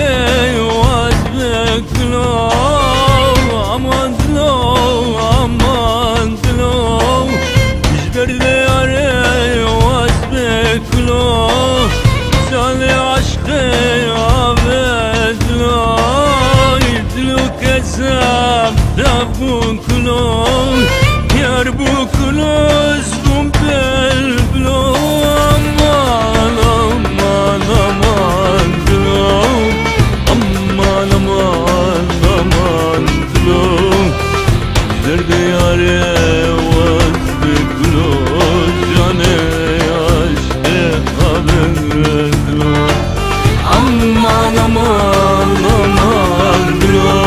دياري واسبك لو امان دلو امان دلو جبر دياري واسبك لو سالي عشقي عبد لو يدلو كذاب دابون كلو يربو كلو زبون بالبلو امان امان امان دلو aman aman aman dilo Derdi yâre vazbeklo Cane aşke habedlo Aman aman aman dilo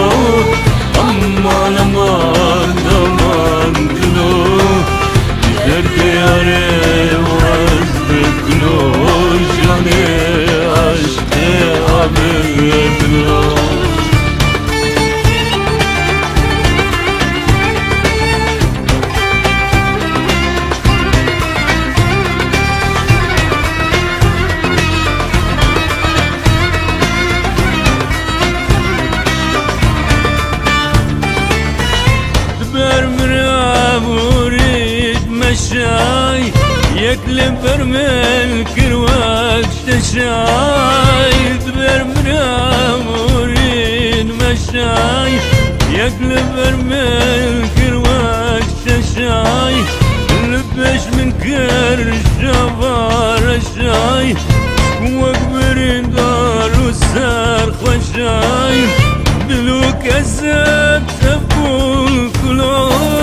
Aman aman aman dilo Derdi yâre vazbeklo Cane aşke habedlo مشاي يكلم برمل كروك تشاي برمل مريد مشاي يكلم برمل كروك تشاي لبش من كر جبار الشاي وكبرين دار وسار خشاي دلوك الزب تبول كلهم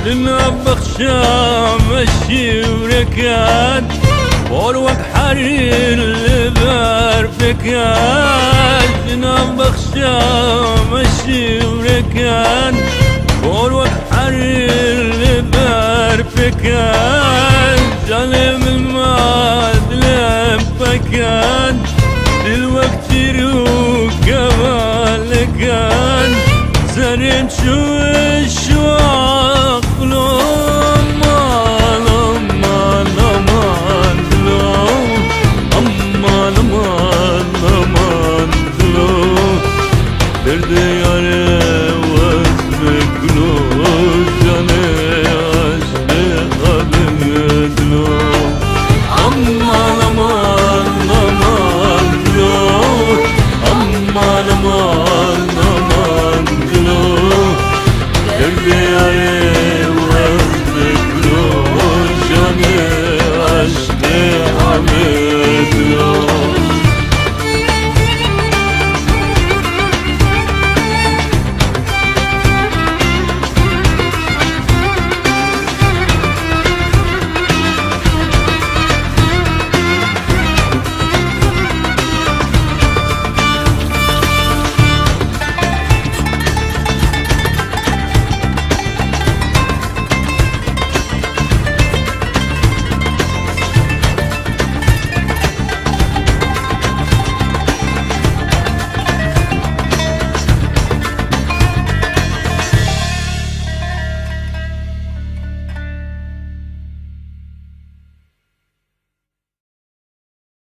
لنبخشا مشي وركاد وروك حرير لبار فكاد لنبخشا مشي وركاد وروك حرير لبار فكاد ظالم الماد لبكاد دلوقت روك بالكاد زرين شو